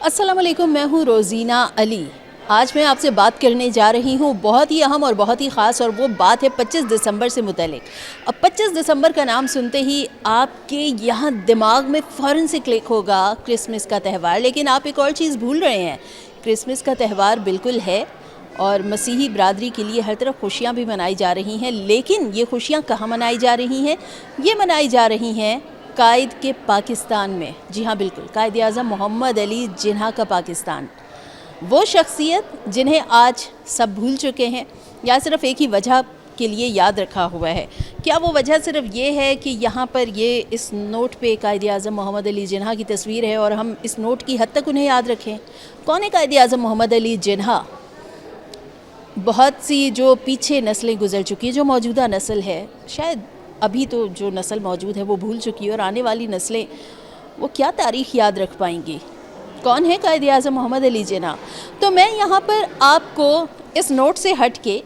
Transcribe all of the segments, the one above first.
अस्सलाम वालेकुम, मैं हूँ रोज़ीना अली। आज मैं आपसे बात करने जा रही हूँ बहुत ही अहम और बहुत ही ख़ास, और वो बात है 25 दिसंबर से मुतल्लिक। अब 25 दिसंबर का नाम सुनते ही आपके यहाँ दिमाग में फ़ौरन से क्लिक होगा क्रिसमस का त्यौहार, लेकिन आप एक और चीज़ भूल रहे हैं। क्रिसमस का त्यौहार बिल्कुल है और मसीही बरादरी के लिए हर तरफ खुशियाँ भी मनाई जा रही हैं, लेकिन ये खुशियाँ कहाँ मनाई जा रही हैं? ये मनाई जा रही हैं कायद के पाकिस्तान में। जी हाँ, बिल्कुल, कायद आज़म मोहम्मद अली जिन्ना का पाकिस्तान। वो शख्सियत जिन्हें आज सब भूल चुके हैं, या सिर्फ़ एक ही वजह के लिए याद रखा हुआ है। क्या वो वजह सिर्फ ये है कि यहाँ पर ये इस नोट पे कायद आज़म मोहम्मद अली जिन्ना की तस्वीर है और हम इस नोट की हद तक उन्हें याद रखें? कौन है कायद आज़म मोहम्मद अली जिन्ना? बहुत सी जो पीछे नस्लें गुजर चुकी हैं, जो मौजूदा नस्ल है, शायद अभी तो जो नस्ल मौजूद है वो भूल चुकी है, और आने वाली नस्लें वो क्या तारीख़ याद रख पाएंगी? कौन है कायद आज़म मोहम्मद अली जिन्ना? तो मैं यहाँ पर आपको इस नोट से हट के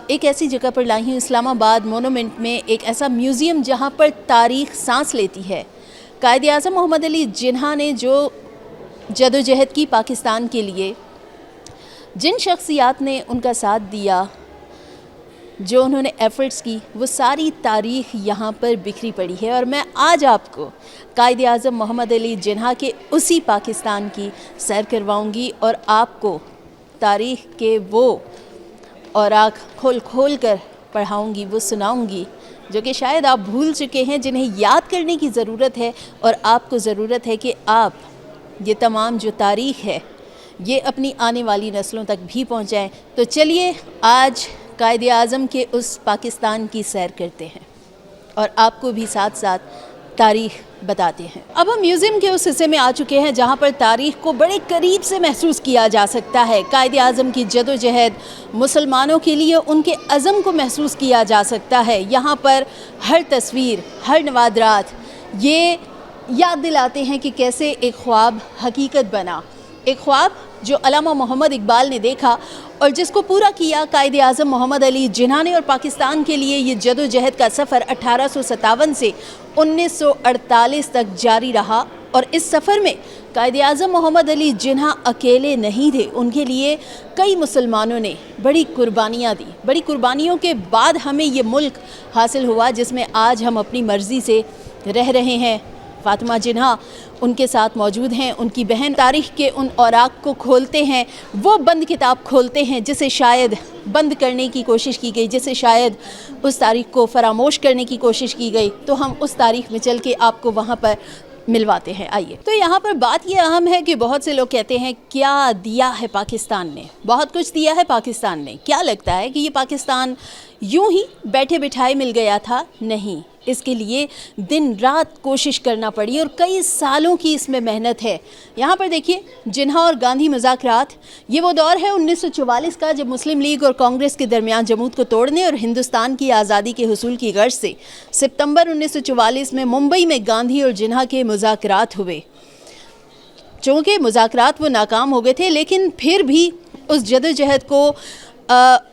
एक ऐसी जगह पर लाई हूँ, इस्लामाबाद मोनूमेंट में एक ऐसा म्यूज़ियम जहाँ पर तारीख़ सांस लेती है। कायद आज़म मोहम्मद अली जिन्ना ने जो जदोजहद की पाकिस्तान के लिए, जिन शख्सियात ने उनका साथ दिया, जो उन्होंने एफ़र्ट्स की, वो सारी तारीख़ यहाँ पर बिखरी पड़ी है। और मैं आज आपको कायद आज़म मोहम्मद अली जिन्ना के उसी पाकिस्तान की सैर करवाऊँगी और आपको तारीख़ के वो औराक खोल खोल कर पढ़ाऊँगी, वो सुनाऊँगी जो कि शायद आप भूल चुके हैं, जिन्हें याद करने की ज़रूरत है। और आपको ज़रूरत है कि आप ये तमाम जो तारीख़ है ये अपनी आने वाली नस्लों तक भी पहुँचाएँ। तो चलिए आज कायद आज़म के उस पाकिस्तान की सैर करते हैं और आपको भी साथ साथ तारीख़ बताते हैं। अब हम म्यूज़ियम के उस हिस्से में आ चुके हैं जहां पर तारीख़ को बड़े करीब से महसूस किया जा सकता है। कायद आज़म की जदोजहद, मुसलमानों के लिए उनके अज़म को महसूस किया जा सकता है। यहाँ पर हर तस्वीर, हर नवादरात ये याद दिलाते हैं कि कैसे एक ख्वाब हकीकत बना, एक ख्वाब जो अल्लामा मोहम्मद इकबाल ने देखा और जिसको पूरा किया कायद आज़म मोहम्मद अली जिन्ना ने। और पाकिस्तान के लिए ये जदोजहद का सफ़र 1857 से 1948 तक जारी रहा। और इस सफ़र में कायद आज़म मोहम्मद अली जिन्ना अकेले नहीं थे, उनके लिए कई मुसलमानों ने बड़ी कुर्बानियाँ दी। बड़ी कुर्बानियों के बाद हमें ये मुल्क हासिल हुआ जिसमें आज हम अपनी मर्ज़ी से रह रहे हैं। फ़ातिमा जिन्ना उनके साथ मौजूद हैं, उनकी बहन। तारीख़ के उन औराक को खोलते हैं, वो बंद किताब खोलते हैं जिसे शायद बंद करने की कोशिश की गई, जिसे शायद उस तारीख़ को फरामोश करने की कोशिश की गई। तो हम उस तारीख़ में चल के आपको वहाँ पर मिलवाते हैं। आइए। तो यहाँ पर बात ये अहम है कि बहुत से लोग कहते हैं क्या दिया है पाकिस्तान ने? बहुत कुछ दिया है पाकिस्तान ने। क्या लगता है कि ये पाकिस्तान यूं ही बैठे बिठाए मिल गया था? नहीं, इसके लिए दिन रात कोशिश करना पड़ी और कई सालों की इसमें मेहनत है। यहाँ पर देखिए, जिन्ना और गांधी मुज़ाकरात, ये वो दौर है 1944 का जब मुस्लिम लीग और कांग्रेस के दरमियान जमूत को तोड़ने और हिंदुस्तान की आज़ादी के हुसूल की गर्ज से सितंबर 1944 में मुंबई में गांधी और जिन्ना के मुज़ाकरात हुए। चूँकि मुज़ाकरात वो नाकाम हो गए थे, लेकिन फिर भी उस जदोजहद को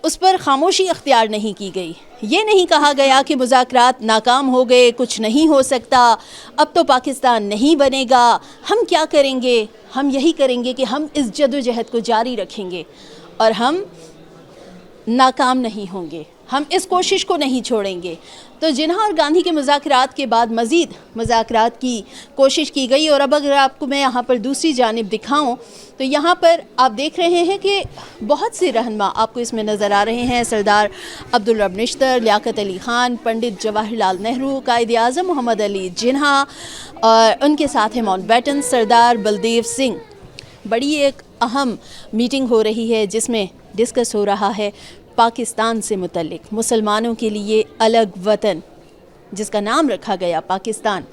उस पर खामोशी अख्तियार नहीं की गई। ये नहीं कहा गया कि मुज़ाकरात नाकाम हो गए, कुछ नहीं हो सकता, अब तो पाकिस्तान नहीं बनेगा, हम क्या करेंगे? हम यही करेंगे कि हम इस जदोजहद को जारी रखेंगे और हम नाकाम नहीं होंगे, हम इस कोशिश को नहीं छोड़ेंगे। तो जिन्ना और गांधी के मुज़ाकरात के बाद मज़ीद मुज़ाकरात की कोशिश की गई। और अब अगर आपको मैं यहाँ पर दूसरी जानिब दिखाऊं तो यहाँ पर आप देख रहे हैं कि बहुत से रहनुमा आपको इसमें नज़र आ रहे हैं। सरदार अब्दुल रब निश्तर, लियाकत अली ख़ान, पंडित जवाहरलाल नेहरू, कायद आज़म मोहम्मद अली जिन्ना और उनके साथ हैं माउंटबेटन सरदार बलदेव सिंह। बड़ी एक अहम मीटिंग हो रही है जिसमें डिस्कस हो रहा है पाकिस्तान से मुतल्लिक, मुसलमानों के लिए अलग वतन जिसका नाम रखा गया पाकिस्तान।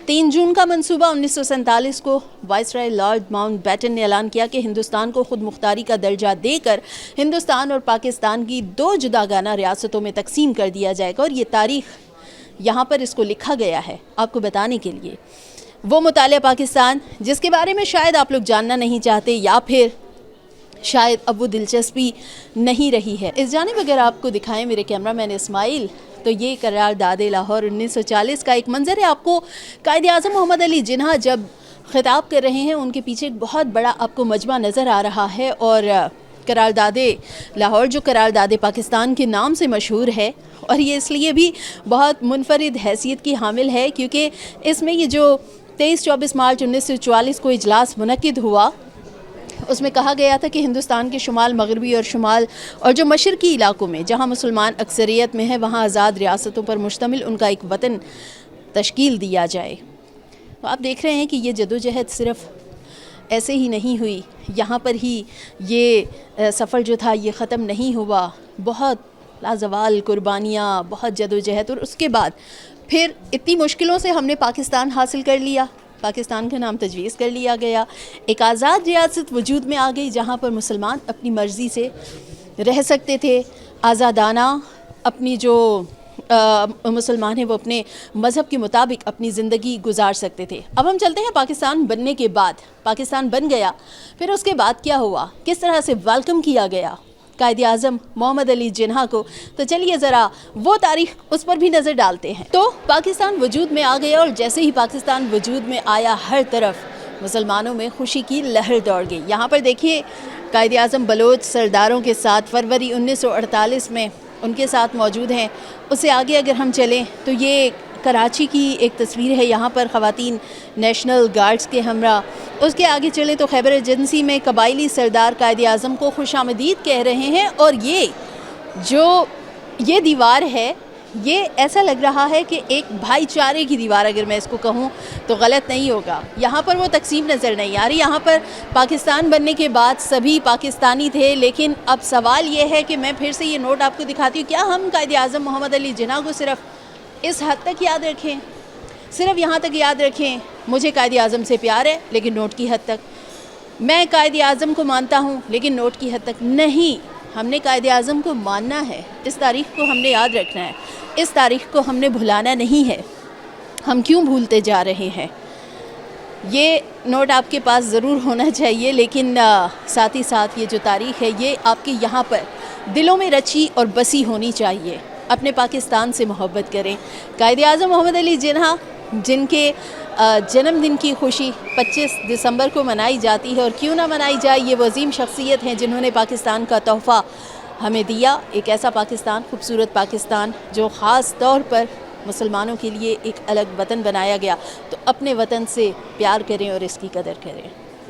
3 जून का मंसूबा 1947 को वाइसराय लॉर्ड माउंटबेटन ने ऐलान किया कि हिंदुस्तान को खुद मुख्तारी का दर्जा देकर हिंदुस्तान और पाकिस्तान की 2 जुदागाना रियासतों में तकसीम कर दिया जाएगा। और ये तारीख़ यहाँ पर इसको लिखा गया है आपको बताने के लिए। वो मुतालिया पाकिस्तान जिसके बारे में शायद आप लोग जानना नहीं चाहते, या फिर शायद अब वो दिलचस्पी नहीं रही है। इस जानिब अगर आपको दिखाएं मेरे कैमरामैन इस्माइल, तो ये करारदाद लाहौर 1940 का एक मंजर है। आपको कायद आज़म मोहम्मद अली जिन्ना जब خطاب کر رہے ہیں ان کے پیچھے ایک بہت بڑا آپ کو مجمع نظر آ رہا ہے، اور قرارداد لاہور جو قرارداد پاکستان کے نام سے مشہور ہے، اور یہ اس لیے بھی بہت منفرد حیثیت کی حامل ہے کیونکہ اس میں یہ جو 23-24 مارچ 1944 کو اجلاس منعقد ہوا، اس میں کہا گیا تھا کہ ہندوستان کے شمال مغربی اور جو مشرقی علاقوں میں جہاں مسلمان اکثریت میں ہیں وہاں آزاد ریاستوں پر مشتمل ان کا ایک وطن تشکیل دیا جائے۔ تو آپ دیکھ رہے ہیں کہ یہ جدوجہد صرف ایسے ہی نہیں ہوئی، یہاں پر ہی یہ سفر جو تھا یہ ختم نہیں ہوا، بہت لازوال قربانیاں، بہت جدوجہد، اور اس کے بعد پھر اتنی مشکلوں سے ہم نے پاکستان حاصل کر لیا، پاکستان کا نام تجویز کر لیا گیا، ایک آزاد ریاست وجود میں آ گئی جہاں پر مسلمان اپنی مرضی سے رہ سکتے تھے، آزادانہ اپنی جو مسلمان ہیں وہ اپنے مذہب کے مطابق اپنی زندگی گزار سکتے تھے۔ اب ہم چلتے ہیں پاکستان بننے کے بعد، پاکستان بن گیا، پھر اس کے بعد کیا ہوا، کس طرح سے ویلکم کیا گیا قائد اعظم محمد علی جناح کو۔ تو چلیے ذرا وہ تاریخ اس پر بھی نظر ڈالتے ہیں۔ تو پاکستان وجود میں آ گیا، اور جیسے ہی پاکستان وجود میں آیا ہر طرف مسلمانوں میں خوشی کی لہر دوڑ گئی۔ یہاں پر دیکھیے قائد اعظم بلوچ سرداروں کے ساتھ فروری 1948 میں ان کے ساتھ موجود ہیں۔ اس سے آگے اگر ہم چلیں تو یہ کراچی کی ایک تصویر ہے، یہاں پر خواتین نیشنل گارڈز کے ہمراہ۔ اس کے آگے چلیں تو خیبر ایجنسی میں قبائلی سردار قائد اعظم کو خوش آمدید کہہ رہے ہیں، اور یہ دیوار ہے، یہ ایسا لگ رہا ہے کہ ایک بھائی چارے کی دیوار، اگر میں اس کو کہوں تو غلط نہیں ہوگا۔ یہاں پر وہ تقسیم نظر نہیں آ رہی، یہاں پر پاکستان بننے کے بعد سبھی پاکستانی تھے، لیکن اب سوال یہ ہے کہ میں پھر سے یہ نوٹ آپ کو دکھاتی ہوں، کیا ہم قائد اعظم محمد علی جناح کو صرف اس حد تک یاد رکھیں، صرف یہاں تک یاد رکھیں مجھے قائد اعظم سے پیار ہے لیکن نوٹ کی حد تک، میں قائد اعظم کو مانتا ہوں لیکن نوٹ کی حد تک نہیں؟ ہم نے قائد اعظم کو ماننا ہے، اس تاریخ کو ہم نے یاد رکھنا ہے، اس تاریخ کو ہم نے بھلانا نہیں ہے۔ ہم کیوں بھولتے جا رہے ہیں؟ یہ نوٹ آپ کے پاس ضرور ہونا چاہیے، لیکن ساتھ ہی ساتھ یہ جو تاریخ ہے یہ آپ کے یہاں پر دلوں میں رچی اور بسی ہونی چاہیے۔ اپنے پاکستان سے محبت کریں۔ قائد اعظم محمد علی جناح جن کے جنم دن کی خوشی 25 دسمبر کو منائی جاتی ہے، اور کیوں نہ منائی جائے، یہ وہ عظیم شخصیت ہیں جنہوں نے پاکستان کا تحفہ ہمیں دیا، ایک ایسا پاکستان، خوبصورت پاکستان جو خاص طور پر مسلمانوں کے لیے ایک الگ وطن بنایا گیا۔ تو اپنے وطن سے پیار کریں اور اس کی قدر کریں۔